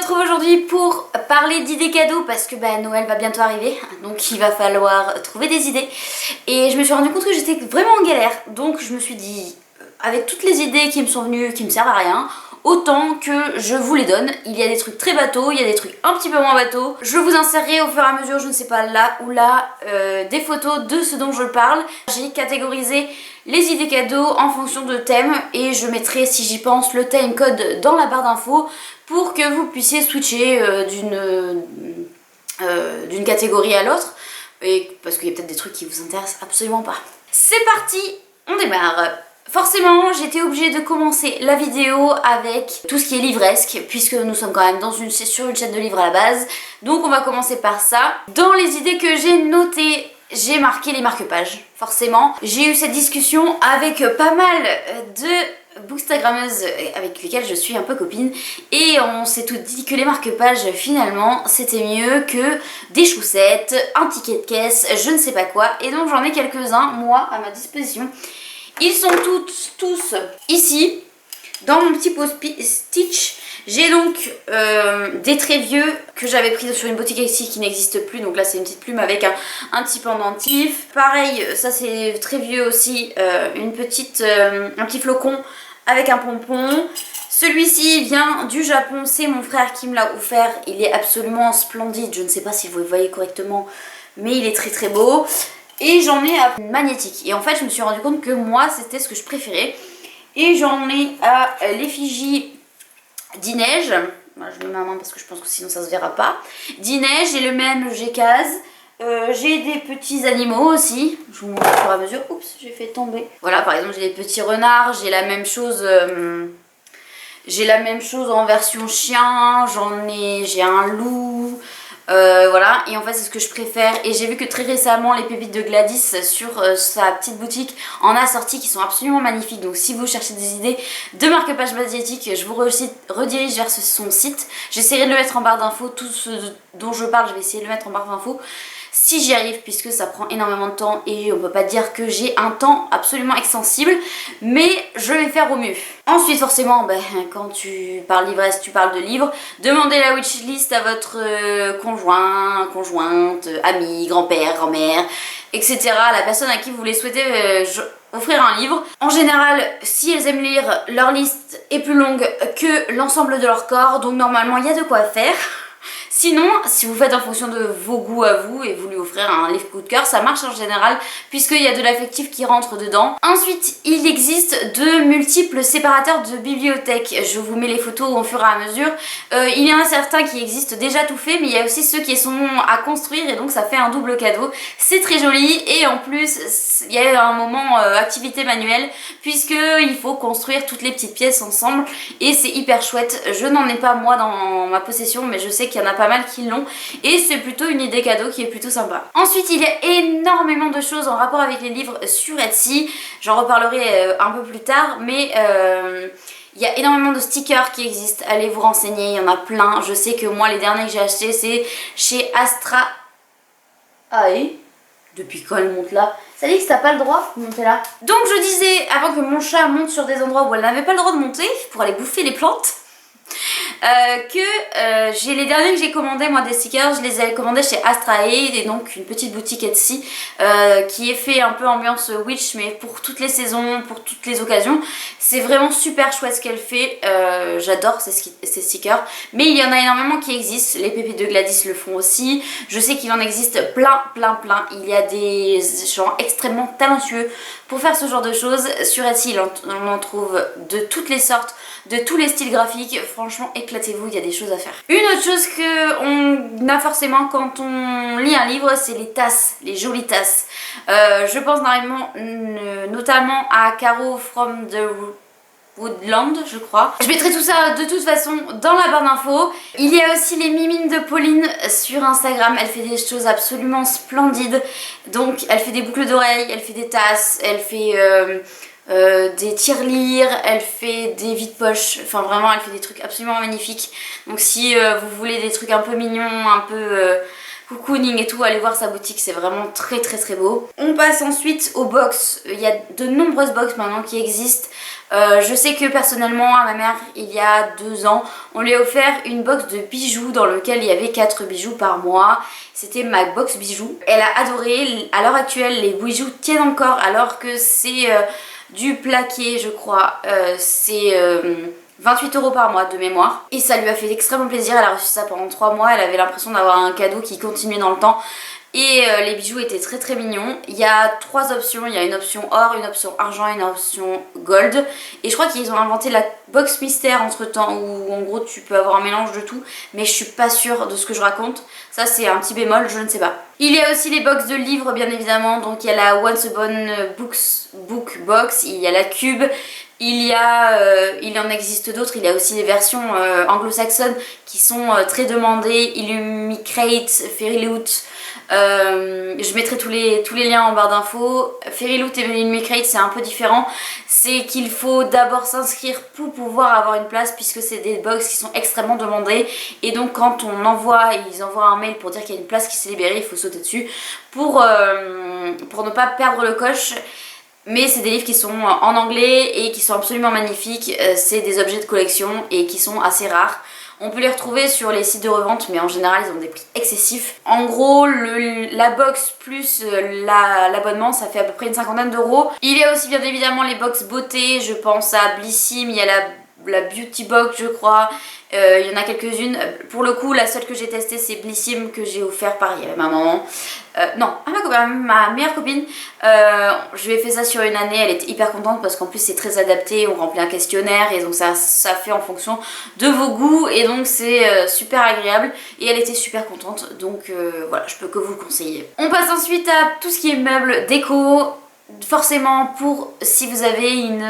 retrouve aujourd'hui pour parler d'idées cadeaux parce que Noël va bientôt arriver, donc il va falloir trouver des idées. Et je me suis rendu compte que j'étais vraiment en galère, donc je me suis dit, avec toutes les idées qui me sont venues, qui me servent à rien, autant que je vous les donne. Il y a des trucs très bateaux, il y a des trucs un petit peu moins bateaux. Je vous insérerai au fur et à mesure, je ne sais pas là ou là, des photos de ce dont je parle. J'ai catégorisé les idées cadeaux en fonction de thèmes et je mettrai, si j'y pense, le timecode dans la barre d'infos pour que vous puissiez switcher d'une catégorie à l'autre, et parce qu'il y a peut-être des trucs qui vous intéressent absolument pas. C'est parti, on démarre. Forcément, j'étais obligée de commencer la vidéo avec tout ce qui est livresque, puisque nous sommes quand même sur une chaîne de livres à la base. Donc on va commencer par ça. Dans les idées que j'ai notées, j'ai marqué les marque-pages, forcément. J'ai eu cette discussion avec pas mal de bookstagrammeuses avec lesquelles je suis un peu copine, et on s'est toutes dit que les marque-pages, finalement, c'était mieux que des chaussettes, un ticket de caisse, je ne sais pas quoi. Et donc j'en ai quelques-uns, moi, à ma disposition. Ils sont tous ici, dans mon petit post-stitch. J'ai donc des très vieux que j'avais pris sur une boutique ici qui n'existe plus. Donc là c'est une petite plume avec un petit pendentif. Pareil, ça c'est très vieux aussi, un petit flocon avec un pompon. Celui-ci vient du Japon, c'est mon frère qui me l'a offert. Il est absolument splendide, je ne sais pas si vous le voyez correctement, mais il est très très beau. Et j'en ai à magnétique. Et en fait, je me suis rendu compte que moi, c'était ce que je préférais. Et j'en ai à l'effigie d'Inej. Je mets ma main parce que je pense que sinon ça se verra pas. d'Inej, j'ai le même Gécase. J'ai des petits animaux aussi. Je vous montre au fur et à mesure. Oups, j'ai fait tomber. Voilà, par exemple, j'ai des petits renards. J'ai la même chose. En version chien. J'ai un loup. Voilà, et en fait c'est ce que je préfère. Et j'ai vu que très récemment les pépites de Gladys sur sa petite boutique en a sorti qui sont absolument magnifiques. Donc si vous cherchez des idées de marque-page asiatique, je vous redirige vers son site. J'essaierai de le mettre en barre d'infos. Tout ce dont je parle, je vais essayer de le mettre en barre d'infos si j'y arrive, puisque ça prend énormément de temps et on peut pas dire que j'ai un temps absolument extensible, mais je vais faire au mieux. Ensuite forcément, quand tu parles livresse, tu parles de livres. Demandez la wishlist à votre conjoint, conjointe, ami, grand-père, grand-mère, etc. La personne à qui vous voulez souhaiter offrir un livre. En général, si elles aiment lire, leur liste est plus longue que l'ensemble de leur corps, donc normalement il y a de quoi faire. Sinon, si vous faites en fonction de vos goûts à vous et vous lui offrir un livre coup de cœur, ça marche en général puisqu'il y a de l'affectif qui rentre dedans. Ensuite, il existe de multiples séparateurs de bibliothèques. Je vous mets les photos au fur et à mesure. Il y en a certains qui existent déjà tout faits, mais il y a aussi ceux qui sont à construire et donc ça fait un double cadeau. C'est très joli et en plus, il y a un moment activité manuelle puisqu'il faut construire toutes les petites pièces ensemble et c'est hyper chouette. Je n'en ai pas moi dans ma possession, mais je sais qu'il y en a pas mal qui l'ont et c'est plutôt une idée cadeau qui est plutôt sympa. Ensuite, il y a énormément de choses en rapport avec les livres sur Etsy. J'en reparlerai un peu plus tard, mais il y a énormément de stickers qui existent. Allez vous renseigner, il y en a plein. Je sais que moi, les derniers que j'ai achetés, c'est chez Astra. Ah oui, depuis quand elle monte là? Ça dit que t'as pas le droit de monter là. Donc je disais, avant que mon chat monte sur des endroits où elle n'avait pas le droit de monter, pour aller bouffer les plantes, j'ai les derniers que j'ai commandés, moi, des stickers, je les ai commandés chez Astra Aid, et donc une petite boutique Etsy qui est fait un peu ambiance witch, mais pour toutes les saisons, pour toutes les occasions. C'est vraiment super chouette ce qu'elle fait, j'adore ces stickers, mais il y en a énormément qui existent. Les pépites de Gladys le font aussi, je sais qu'il en existe plein. Il y a des gens extrêmement talentueux pour faire ce genre de choses. Sur Etsy, on en trouve de toutes les sortes, de tous les styles graphiques. Franchement, éclatez-vous, il y a des choses à faire. Une autre chose qu'on a forcément quand on lit un livre, c'est les tasses, les jolies tasses. Je pense notamment à Caro from the Woodland, je crois. Je mettrai tout ça de toute façon dans la barre d'infos. Il y a aussi les mimines de Pauline sur Instagram. Elle fait des choses absolument splendides. Donc elle fait des boucles d'oreilles, elle fait des tasses, elle fait des tirelires, elle fait des vides-poches, enfin vraiment elle fait des trucs absolument magnifiques. Donc si vous voulez des trucs un peu mignons, un peu cocooning et tout, allez voir sa boutique, c'est vraiment très très très beau. On passe ensuite aux box. Il y a de nombreuses box maintenant qui existent. Je sais que personnellement à ma mère, il y a 2 ans, on lui a offert une box de bijoux dans lequel il y avait 4 bijoux par mois. C'était ma box bijoux. Elle a adoré. À l'heure actuelle, les bijoux tiennent encore alors que c'est du plaqué, je crois. C'est 28 € par mois de mémoire. Et ça lui a fait extrêmement plaisir. Elle a reçu ça pendant 3 mois. Elle avait l'impression d'avoir un cadeau qui continuait dans le temps. Et les bijoux étaient très très mignons. Il y a 3 options, il y a une option or, une option argent et une option gold. Et je crois qu'ils ont inventé la box mystère entre temps où en gros tu peux avoir un mélange de tout. Mais je suis pas sûre de ce que je raconte. Ça c'est un petit bémol, je ne sais pas. Il y a aussi les box de livres bien évidemment. Donc il y a la Once Upon Book Box, il y a la Cube. Il en existe d'autres, il y a aussi les versions anglo-saxonnes qui sont très demandées, Illumicrate, Fairyloot. Je mettrai tous les liens en barre d'infos. Fairyloot et Illumicrate c'est un peu différent, c'est qu'il faut d'abord s'inscrire pour pouvoir avoir une place puisque c'est des box qui sont extrêmement demandées et donc quand ils envoient un mail pour dire qu'il y a une place qui s'est libérée, il faut sauter dessus pour ne pas perdre le coche. Mais c'est des livres qui sont en anglais et qui sont absolument magnifiques. C'est des objets de collection et qui sont assez rares. On peut les retrouver sur les sites de revente mais en général ils ont des prix excessifs. En gros la box plus l'abonnement ça fait à peu près une 50aine d'euros. Il y a aussi bien évidemment les box beauté, je pense à Blissim, il y a la Beauty Box je crois. Il y en a quelques-unes. Pour le coup la seule que j'ai testée c'est Blissim que j'ai offert pareil à ma maman. Non, à ma meilleure copine. Je lui ai fait ça sur une année, elle était hyper contente parce qu'en plus c'est très adapté, on remplit un questionnaire et donc ça fait en fonction de vos goûts et donc c'est super agréable et elle était super contente donc voilà, je peux que vous le conseiller. On passe ensuite à tout ce qui est meubles, déco. Forcément pour si vous avez une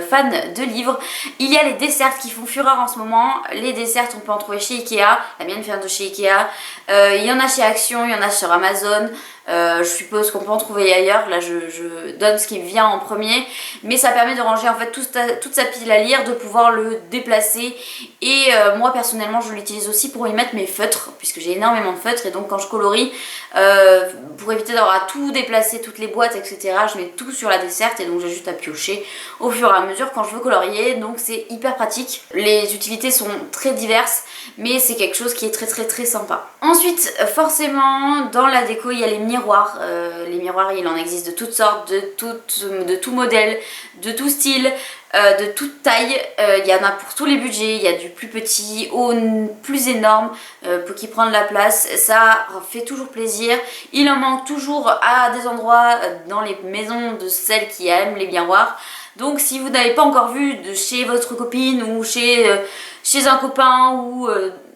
fan de livres, il y a les desserts qui font fureur en ce moment. Les desserts on peut en trouver chez Ikea, la mienne vient de chez Ikea, il y en a chez Action, il y en a sur Amazon. Je suppose qu'on peut en trouver ailleurs, là je donne ce qui vient en premier, mais ça permet de ranger en fait toute sa pile à lire, de pouvoir le déplacer et moi personnellement je l'utilise aussi pour y mettre mes feutres puisque j'ai énormément de feutres et donc quand je colorie pour éviter d'avoir à tout déplacer, toutes les boîtes etc, je mets tout sur la desserte et donc j'ai juste à piocher au fur et à mesure quand je veux colorier, donc c'est hyper pratique. Les utilités sont très diverses mais c'est quelque chose qui est très sympa. Ensuite forcément dans la déco il y a les miroirs. Les miroirs il en existe de toutes sortes, de tout modèle, de tout style, de toute taille. Il y en a pour tous les budgets, il y a du plus petit au plus énorme pour qui prend de la place. Ça fait toujours plaisir. Il en manque toujours à des endroits dans les maisons de celles qui aiment les miroirs. Donc si vous n'avez pas encore vu de chez votre copine ou chez un copain ou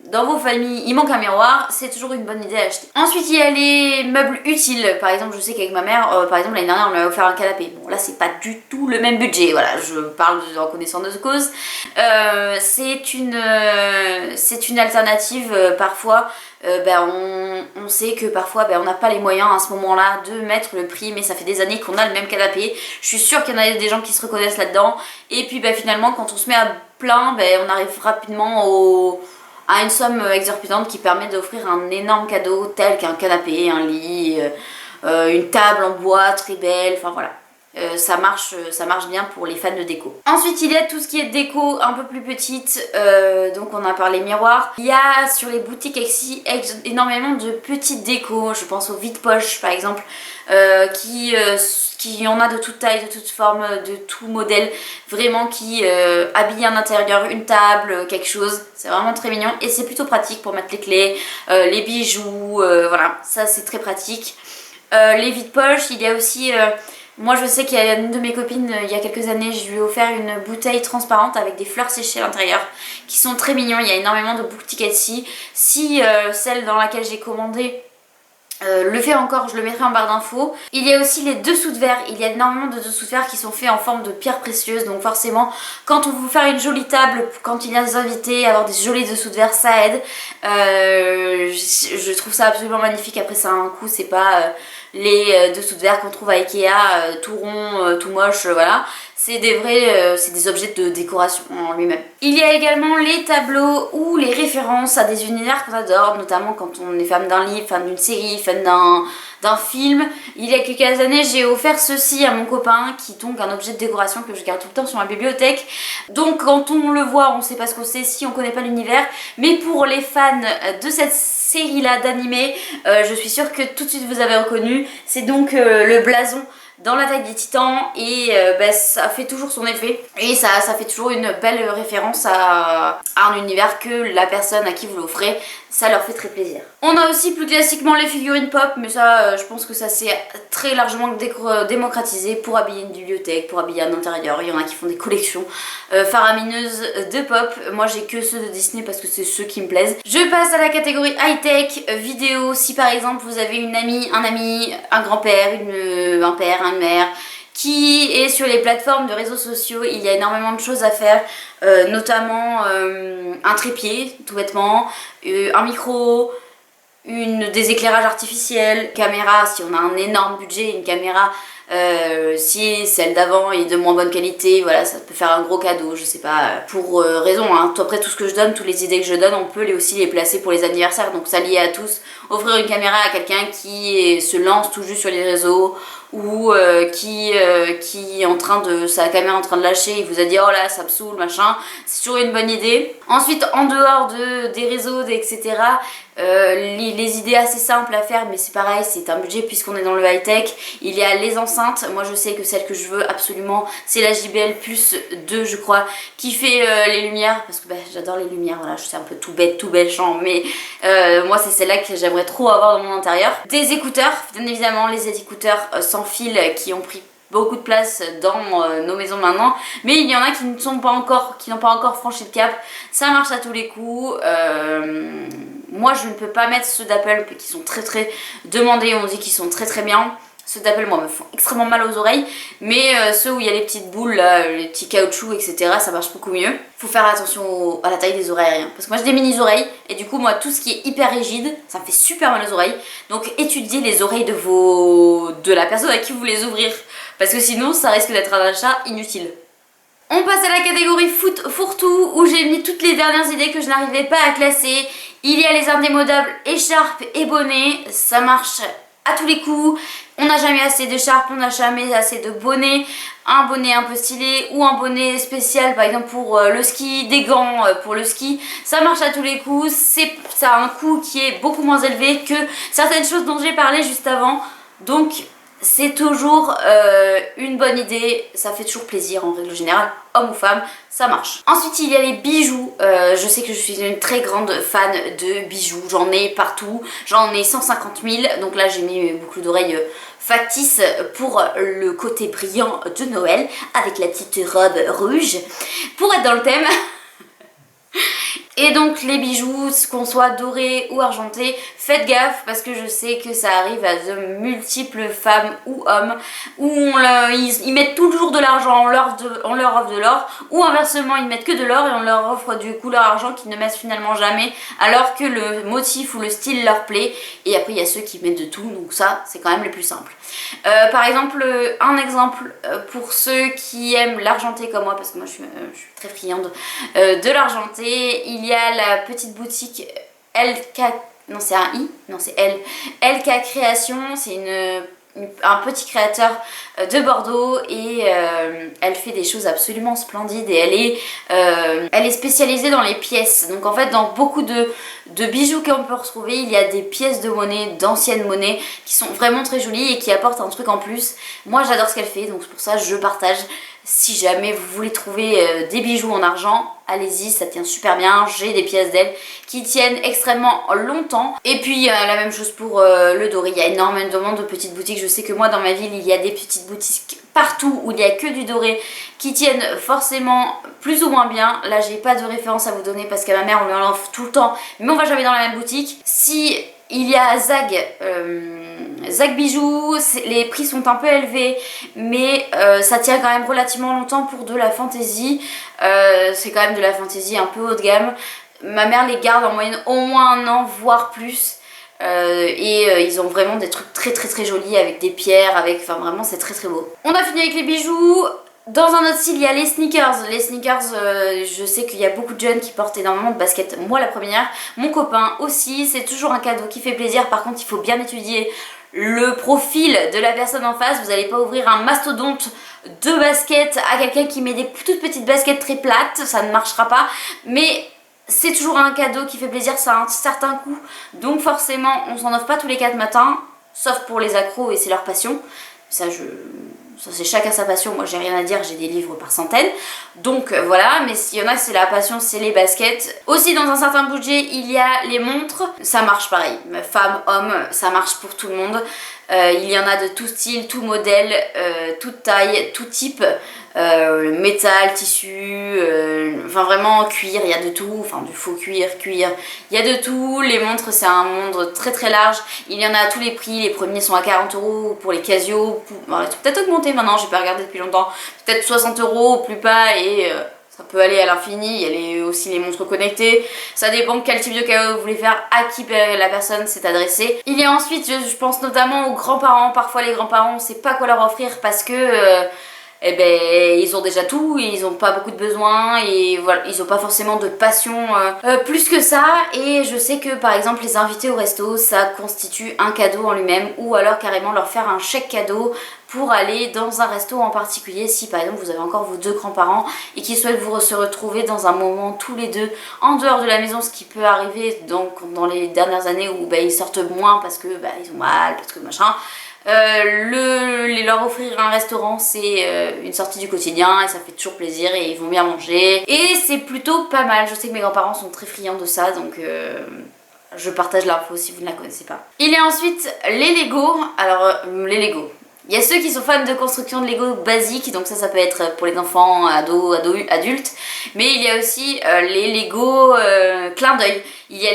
dans vos familles il manque un miroir, c'est toujours une bonne idée à acheter. Ensuite il y a les meubles utiles. Par exemple je sais qu'avec ma mère, par exemple l'année dernière on lui a offert un canapé. Bon là c'est pas du tout le même budget, voilà, je parle en connaissance de cause. C'est une alternative parfois. On sait que parfois on n'a pas les moyens à ce moment là de mettre le prix, mais ça fait des années qu'on a le même canapé. Je suis sûre qu'il y en a des gens qui se reconnaissent là-dedans et puis finalement quand on se met à plein, on arrive rapidement à une somme exorbitante qui permet d'offrir un énorme cadeau tel qu'un canapé, un lit, une table en bois très belle, enfin voilà. Ça marche bien pour les fans de déco. Ensuite il y a tout ce qui est déco un peu plus petite, donc on a parlé miroirs. Il y a sur les boutiques ici énormément de petites décos, je pense aux vide-poches par exemple, qui en a de toute taille, de toute forme, de tout modèle, vraiment qui habille un intérieur, une table, quelque chose. C'est vraiment très mignon et c'est plutôt pratique pour mettre les clés, les bijoux, voilà, ça c'est très pratique. Les vide-poches, il y a aussi... moi je sais qu'il y a une de mes copines, il y a quelques années, je lui ai offert une bouteille transparente avec des fleurs séchées à l'intérieur qui sont très mignons. Il y a énormément de boutiques Etsy. Si celle dans laquelle j'ai commandé le fait encore, je le mettrai en barre d'infos. Il y a aussi les dessous de verre. Il y a énormément de dessous de verre qui sont faits en forme de pierres précieuses. Donc forcément, quand on veut faire une jolie table, quand il y a des invités, avoir des jolis dessous de verre, ça aide. Je trouve ça absolument magnifique. Après ça a un coût, c'est pas les dessous de verre qu'on trouve à Ikea, tout rond, tout moche, voilà. c'est des vrais, c'est des objets de décoration en lui-même. Il y a également les tableaux ou les références à des univers qu'on adore, notamment quand on est fan d'un livre, fan d'une série, fan d'un film. Il y a quelques années, j'ai offert ceci à mon copain, qui est donc un objet de décoration que je garde tout le temps sur ma bibliothèque. Donc quand on le voit, on sait pas ce qu'on sait si on connaît pas l'univers, mais pour les fans de cette série là d'animé, je suis sûre que tout de suite vous avez reconnu. C'est donc le blason dans l'attaque des titans et ça fait toujours son effet et ça fait toujours une belle référence à un univers que la personne à qui vous l'offrez, ça leur fait très plaisir. On a aussi plus classiquement les figurines pop, mais ça je pense que ça s'est très largement démocratisé pour habiller une bibliothèque, pour habiller un intérieur. Il y en a qui font des collections faramineuses de pop. Moi j'ai que ceux de Disney parce que c'est ceux qui me plaisent. Je passe à la catégorie high-tech vidéo. Si par exemple vous avez une amie, un ami, un grand-père, un père, une mère qui est sur les plateformes de réseaux sociaux, il y a énormément de choses à faire, notamment un trépied tout bêtement, un micro, des éclairages artificiels, caméra si on a un énorme budget, une caméra si celle d'avant est de moins bonne qualité, voilà, ça peut faire un gros cadeau, je sais pas, pour raison, hein. Après tout ce que je donne, toutes les idées que je donne, on peut aussi les placer pour les anniversaires, donc ça lié à tous. Offrir une caméra à quelqu'un qui se lance tout juste sur les réseaux, ou qui est en train de, sa caméra en train de lâcher, il vous a dit oh là ça me saoule machin, c'est toujours une bonne idée. Ensuite en dehors des réseaux, etc. Les idées assez simples à faire, mais c'est pareil, c'est un budget puisqu'on est dans le high tech. Il y a les enceintes, moi je sais que celle que je veux absolument c'est la JBL Plus 2 je crois, qui fait les lumières, parce que j'adore les lumières, voilà, je sais un peu tout bête, tout méchant, mais moi c'est celle-là que j'aimerais trop avoir dans mon intérieur. Des écouteurs, bien évidemment les écouteurs sans fil qui ont pris beaucoup de place dans nos maisons maintenant, mais il y en a qui n'ont pas encore franchi le cap. Ça marche à tous les coups. Moi je ne peux pas mettre ceux d'Apple qui sont très demandés, on dit qu'ils sont très bien. Ceux d'Apple moi me font extrêmement mal aux oreilles, mais ceux où il y a les petites boules là, les petits caoutchoucs etc, ça marche beaucoup mieux. Faut faire attention à la taille des oreilles, hein, parce que moi j'ai des mini oreilles et du coup moi tout ce qui est hyper rigide ça me fait super mal aux oreilles. Donc étudiez les oreilles de la personne à qui vous voulez ouvrir, parce que sinon ça risque d'être un achat inutile. On passe à la catégorie fourre-tout où j'ai mis toutes les dernières idées que je n'arrivais pas à classer. Il y a les indémodables écharpes et bonnets, ça marche à tous les coups. On n'a jamais assez d'écharpes, on n'a jamais assez de bonnets. Un bonnet un peu stylé ou un bonnet spécial par exemple pour le ski, des gants pour le ski, ça marche à tous les coups. Ça a un coût qui est beaucoup moins élevé que certaines choses dont j'ai parlé juste avant, donc c'est toujours une bonne idée, ça fait toujours plaisir en règle générale, homme ou femme, ça marche. Ensuite il y a les bijoux, je sais que je suis une très grande fan de bijoux, j'en ai partout, j'en ai 150 000, donc là j'ai mis mes boucles d'oreilles factices pour le côté brillant de Noël, avec la petite robe rouge, pour être dans le thème. Et donc les bijoux, qu'on soit dorés ou argentés, faites gaffe parce que je sais que ça arrive à de multiples femmes ou hommes où ils mettent toujours de l'argent, on leur offre de l'or, ou inversement ils mettent que de l'or et on leur offre du couleur argent qu'ils ne mettent finalement jamais alors que le motif ou le style leur plaît. Et après il y a ceux qui mettent de tout, donc ça c'est quand même les plus simples. Par exemple, un exemple pour ceux qui aiment l'argenté comme moi, parce que moi je suis très friande de l'argenté, il y a la petite boutique LK, non c'est un I, non c'est L, LK Création, c'est un petit créateur de Bordeaux et elle fait des choses absolument splendides et elle est spécialisée dans les pièces. Donc en fait dans beaucoup de bijoux qu'on peut retrouver, il y a des pièces de monnaie, d'anciennes monnaies qui sont vraiment très jolies et qui apportent un truc en plus. Moi j'adore ce qu'elle fait, donc c'est pour ça que je partage. Si jamais vous voulez trouver des bijoux en argent, allez-y, ça tient super bien. J'ai des pièces d'elle qui tiennent extrêmement longtemps. Et puis la même chose pour le doré, il y a énormément de petites boutiques. Je sais que moi dans ma ville il y a des petites boutiques partout où il n'y a que du doré qui tiennent forcément plus ou moins bien. Là j'ai pas de référence à vous donner parce qu'à ma mère on lui en offre tout le temps, mais on va jamais dans la même boutique. Si il y a Zag Bijoux, les prix sont un peu élevés, mais ça tient quand même relativement longtemps pour de la fantaisie. C'est quand même de la fantaisie un peu haut de gamme. Ma mère les garde en moyenne au moins un an, voire plus. Ils ont vraiment des trucs très jolis avec des pierres, enfin vraiment c'est très beau. On a fini avec les bijoux. Dans un autre style, il y a les sneakers. Les sneakers, je sais qu'il y a beaucoup de jeunes qui portent énormément de baskets. Moi la première, mon copain aussi. C'est toujours un cadeau qui fait plaisir. Par contre, il faut bien étudier le profil de la personne en face. Vous n'allez pas ouvrir un mastodonte de baskets à quelqu'un qui met des toutes petites baskets très plates. Ça ne marchera pas. Mais c'est toujours un cadeau qui fait plaisir. Ça a un certain coût. Donc forcément, on s'en offre pas tous les 4 matins. Sauf pour les accros et c'est leur passion. Ça c'est chacun sa passion, moi j'ai rien à dire, j'ai des livres par centaines. Donc voilà, mais s'il y en a c'est la passion, c'est les baskets. Aussi dans un certain budget, il y a les montres. Ça marche pareil, femmes, hommes, ça marche pour tout le monde. Il y en a de tout style, tout modèle, toute taille, tout type. Métal, tissu, enfin vraiment cuir, il y a de tout, enfin du faux cuir, il y a de tout. Les montres c'est un monde très très large, il y en a à tous les prix, les premiers sont à 40 € pour les Casio, peut-être augmenté maintenant, j'ai pas regardé depuis longtemps, peut-être 60 € au plus bas et ça peut aller à l'infini. Il y a aussi les montres connectées, ça dépend de quel type de cadeau vous voulez faire, à qui la personne s'est adressée. Il y a ensuite, je pense notamment aux grands-parents, parfois les grands-parents on sait pas quoi leur offrir parce que eh ben, ils ont déjà tout, ils n'ont pas beaucoup de besoins et voilà, ils n'ont pas forcément de passion plus que ça. Et je sais que par exemple les invités au resto, ça constitue un cadeau en lui-même, ou alors carrément leur faire un chèque cadeau pour aller dans un resto en particulier. Si par exemple vous avez encore vos 2 grands-parents et qui souhaitent se retrouver dans un moment tous les deux en dehors de la maison, ce qui peut arriver donc dans les dernières années où ils sortent moins parce que ils ont mal, parce que machin. Leur offrir un restaurant c'est une sortie du quotidien et ça fait toujours plaisir et ils vont bien manger et c'est plutôt pas mal. Je sais que mes grands-parents sont très friands de ça, donc je partage l'info si vous ne la connaissez pas. Il y a ensuite les Lego. Alors les Lego, il y a ceux qui sont fans de construction de Lego basique, donc ça peut être pour les enfants, ados, adultes. Mais il y a aussi les Lego clin d'œil. Il y a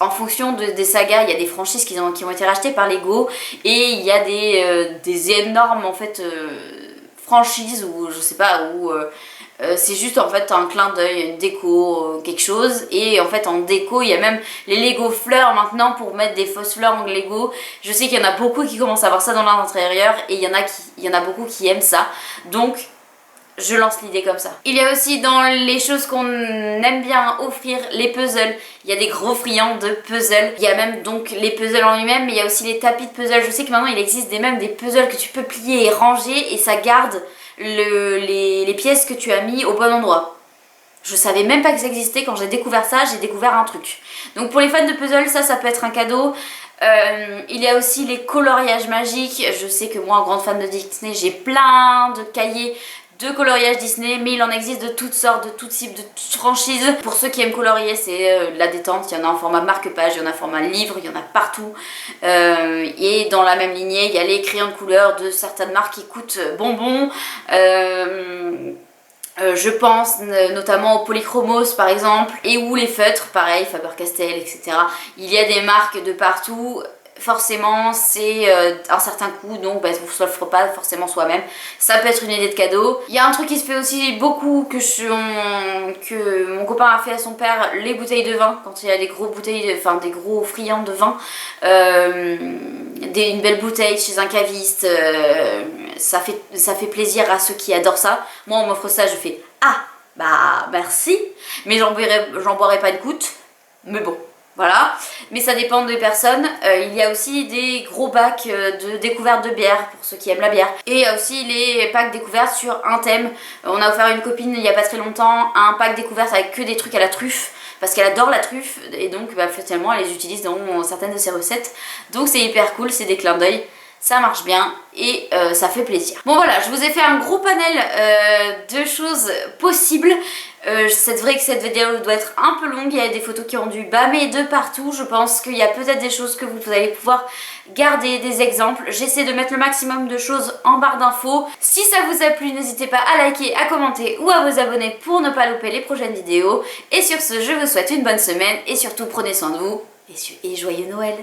en fonction des sagas, il y a des franchises qui ont été rachetées par Lego. Et il y a des énormes en fait franchises ou je sais pas, où c'est juste en fait un clin d'œil, une déco, quelque chose. Et en fait en déco il y a même les Lego fleurs maintenant pour mettre des fausses fleurs en Lego. Je sais qu'il y en a beaucoup qui commencent à avoir ça dans leur intérieur et il y en a beaucoup qui aiment ça. Donc je lance l'idée comme ça. Il y a aussi dans les choses qu'on aime bien offrir, les puzzles. Il y a des gros friands de puzzles. Il y a même donc les puzzles en lui-même, mais il y a aussi les tapis de puzzles. Je sais que maintenant il existe même des puzzles que tu peux plier et ranger et ça garde les pièces que tu as mis au bon endroit. Je savais même pas que ça existait. Quand j'ai découvert ça, j'ai découvert un truc. Donc pour les fans de puzzle, ça peut être un cadeau. Il y a aussi les coloriages magiques. Je sais que moi, grande fan de Disney, j'ai plein de cahiers de coloriage Disney, mais il en existe de toutes sortes, de tout type, de toutes franchises. Pour ceux qui aiment colorier, c'est la détente. Il y en a en format marque-page, il y en a en format livre, il y en a partout. Et dans la même lignée, il y a les crayons de couleur de certaines marques qui coûtent bonbons. Je pense notamment aux polychromos par exemple, et ou les feutres, pareil, Faber-Castell, etc. Il y a des marques de partout. Forcément c'est un certain coût, donc on ne se l'offre pas forcément soi-même. Ça peut être une idée de cadeau. Il y a un truc qui se fait aussi beaucoup que mon copain a fait à son père, les bouteilles de vin. Quand il y a des gros bouteilles, des gros friands de vin, une belle bouteille chez un caviste, ça fait plaisir à ceux qui adorent ça. Moi on m'offre ça, je fais ah bah merci, mais j'en boirai pas une goutte, mais bon. Voilà, mais ça dépend des personnes. Il y a aussi des gros bacs de découverte de bière pour ceux qui aiment la bière. Et il y a aussi les packs découvertes sur un thème. On a offert à une copine il y a pas très longtemps un pack découverte avec que des trucs à la truffe. Parce qu'elle adore la truffe et donc finalement elle les utilise dans certaines de ses recettes. Donc c'est hyper cool, c'est des clins d'œil. Ça marche bien et ça fait plaisir. Bon voilà, je vous ai fait un gros panel de choses possibles. C'est vrai que cette vidéo doit être un peu longue, il y a des photos qui ont dû bâmer de partout. Je pense qu'il y a peut-être des choses que vous allez pouvoir garder, des exemples. J'essaie de mettre le maximum de choses en barre d'infos. Si ça vous a plu, n'hésitez pas à liker, à commenter ou à vous abonner pour ne pas louper les prochaines vidéos. Et sur ce, je vous souhaite une bonne semaine et surtout prenez soin de vous et joyeux Noël.